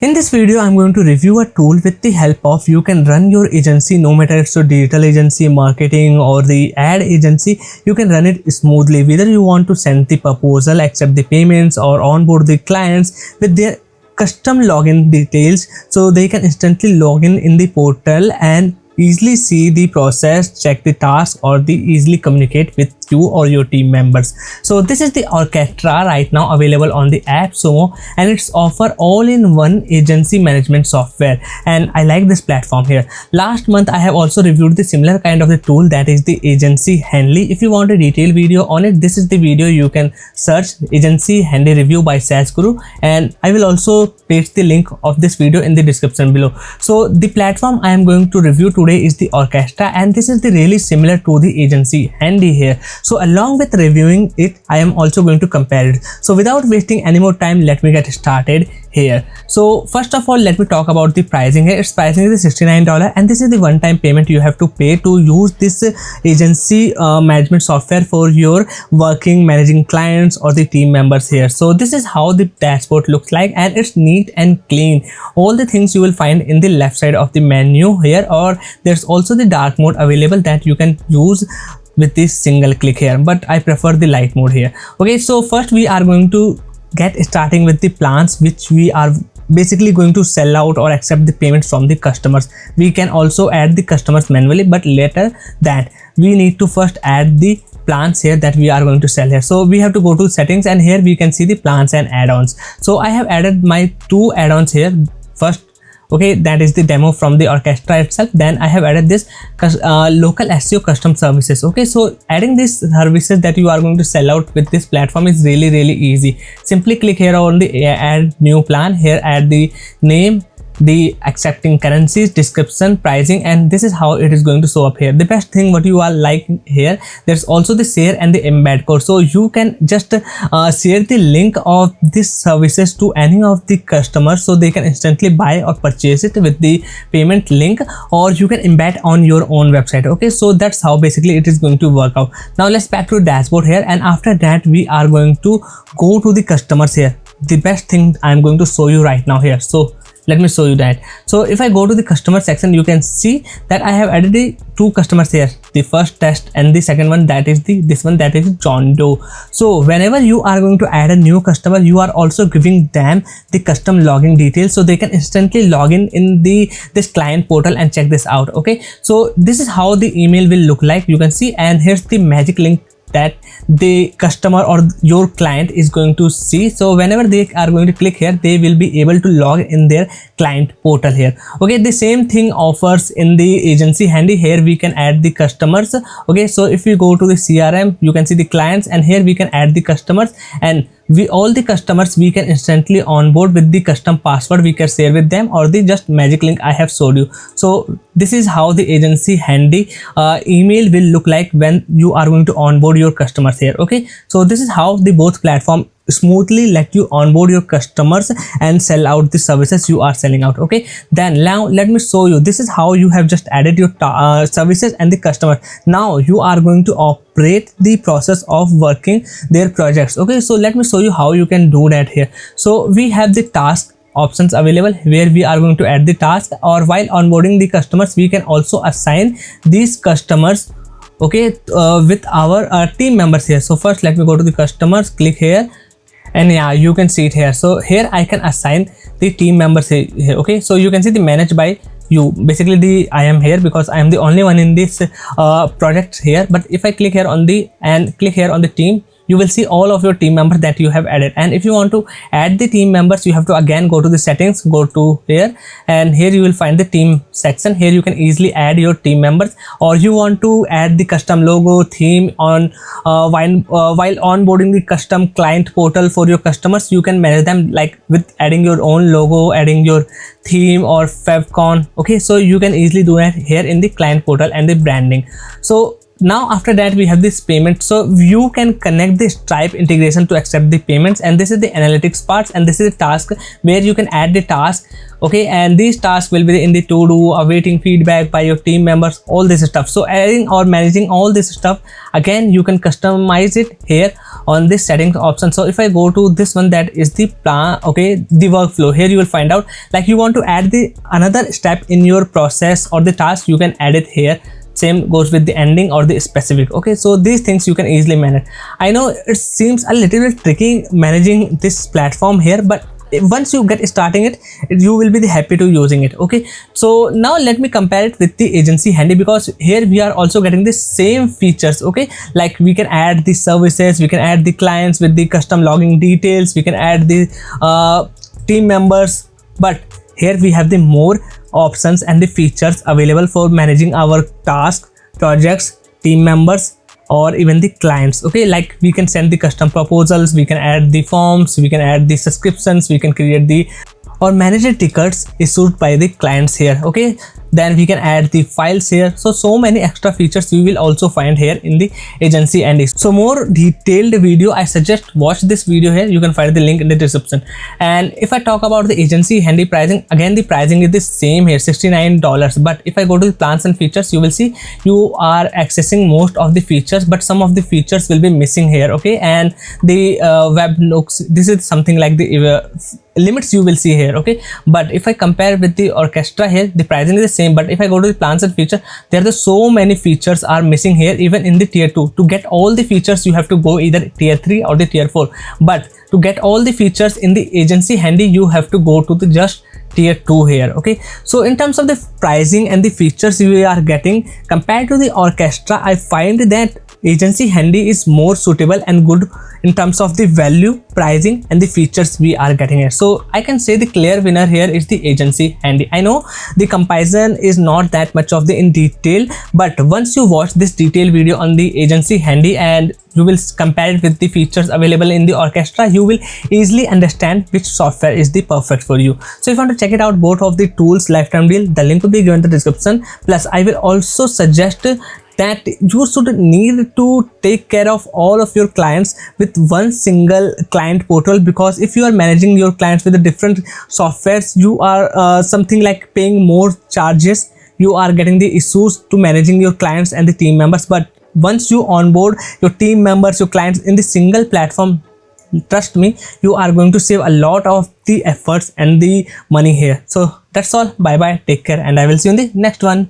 In this video, I'm going to review a tool with the help of you can run your agency, no matter it's a digital agency, marketing or the ad agency, you can run it smoothly. Whether you want to send the proposal, accept the payments or onboard the clients with their custom login details, so they can instantly log in the portal and easily see the process, check the task or the easily communicate with you or your team members. So this is the Orchestra right now available on the AppSumo, and it's offer all-in-one agency management software, and I like this platform here. Last month I have also reviewed the similar kind of the tool, that is the Agency Handy. If you want a detailed video on it, this is the video. You can search Agency Handy review by Saas Guru, and I will also paste the link of this video in the description below. So the platform I am going to review today is the Orchestra, and this is the really similar to the Agency Handy here. So along with reviewing it, I am also going to compare it. So without wasting any more time, let me get started here. So first of all, let me talk about the pricing here. Its pricing is $69, and this is the one-time payment you have to pay to use this agency management software for your working, managing clients or the team members here. So this is how the dashboard looks like, and it's neat and clean. All the things you will find in the left side of the menu here, or there's also the dark mode available that you can use with this single click here, but I prefer the light mode here. Okay, so first we are going to get starting with the plans, which we are basically going to sell out or accept the payments from the customers. We can also add the customers manually, but later that we need to first add the plans here that we are going to sell here. So we have to go to settings, and here we can see the plans and add-ons. So I have added my two add-ons here. First, okay, that is the demo from the Orchestra itself. Then I have added this local SEO custom services. Okay, so adding these services that you are going to sell out with this platform is really easy. Simply click here on the add new plan. Here add the name, the accepting currencies, description, pricing, and this is how it is going to show up here. The best thing what you are like here, there's also the share and the embed code, so you can just share the link of these services to any of the customers, so they can instantly buy or purchase it with the payment link, or you can embed on your own website. Okay, so that's how basically it is going to work out. Now let's back to dashboard here, and after that we are going to go to the customers here. The best thing I'm going to show you right now here. So let me show you that. So if I go to the customer section, you can see that I have added the two customers here, the first test and the second one, that is this one, that is John Doe. So whenever you are going to add a new customer, you are also giving them the custom login details, so they can instantly log in this client portal and check this out. Okay, so this is how the email will look like, you can see, and here's the magic link that the customer or your client is going to see. So whenever they are going to click here, they will be able to log in their client portal here. Okay, the same thing offers in the Agency Handy. Here we can add the customers. Okay, so if we go to the CRM, you can see the clients, and here we can add the customers, and all the customers we can instantly onboard with the custom password we can share with them, or the just magic link I have showed you. So this is how the Agency Handy email will look like when you are going to onboard your customers here. Okay, so this is how the both platform smoothly let you onboard your customers and sell out the services you are selling out. Okay, then now let me show you. This is how you have just added your services and the customer. Now you are going to operate the process of working their projects. Okay, so let me show you how you can do that here. So we have the task options available, where we are going to add the task, or while onboarding the customers we can also assign these customers, okay, with our team members here. So first let me go to the customers, click here, and yeah, you can see it here. So here I can assign the team members here. Okay, so you can see the managed by you. Basically I am here because I am the only one in this project here. But if I click here on the click here on the team, you will see all of your team members that you have added. And if you want to add the team members, you have to again go to the settings, go to here, and here you will find the team section. Here you can easily add your team members, or you want to add the custom logo theme on while onboarding the custom client portal for your customers. You can manage them like with adding your own logo, adding your theme or favcon. Okay, so you can easily do that here in the client portal and the branding. So now after that we have this payment, so you can connect the Stripe integration to accept the payments, and this is the analytics parts, and this is the task where you can add the task. Okay, and these tasks will be in the to do, awaiting feedback by your team members, all this stuff. So adding or managing all this stuff, again you can customize it here, on this settings option. So if I go to this one, that is the plan, okay, the workflow. Here you will find out like you want to add the another step in your process or the task, you can add it here. Same goes with the ending or the specific. Okay, so these things you can easily manage. I know it seems a little bit tricky managing this platform here, but once you get starting it, you will be happy to using it. Okay, so now let me compare it with the Agency Handy, because here we are also getting the same features. Okay, like we can add the services, we can add the clients with the custom logging details, we can add the team members, but here we have the more options and the features available for managing our tasks, projects, team members, or even the clients. Okay, like we can send the custom proposals, we can add the forms, we can add the subscriptions, we can create the or manage the tickets issued by the clients here. Okay, then we can add the files here. So many extra features you will also find here in the Agency Handy. So more detailed video, I suggest watch this video here. You can find the link in the description. And if I talk about the Agency Handy pricing, again the pricing is the same here, $69. But if I go to the plans and features, you will see you are accessing most of the features, but some of the features will be missing here. Okay, and the web looks, this is something like the limits you will see here. Okay, but if I compare with the Orchestra here, the pricing is the same. But if I go to the plans and feature, there are so many features are missing here. Even in the tier 2, to get all the features you have to go either tier 3 or the tier 4, but to get all the features in the Agency Handy, you have to go to the just tier 2 here. Okay, so in terms of the pricing and the features you are getting compared to the Orchestra, I find that Agency Handy is more suitable and good in terms of the value, pricing, and the features we are getting here. So I can say the clear winner here is the Agency Handy. I know the comparison is not that much of the in detail, but once you watch this detailed video on the Agency Handy and you will compare it with the features available in the Orchestra, you will easily understand which software is the perfect for you. So if you want to check it out, both of the tools lifetime deal, the link will be given in the description. Plus I will also suggest that you should need to take care of all of your clients with one single client portal, because if you are managing your clients with the different softwares, you are something like paying more charges, you are getting the issues to managing your clients and the team members. But once you onboard your team members, your clients in the single platform, trust me, you are going to save a lot of the efforts and the money here. So that's all. Bye bye, take care, and I will see you in the next one.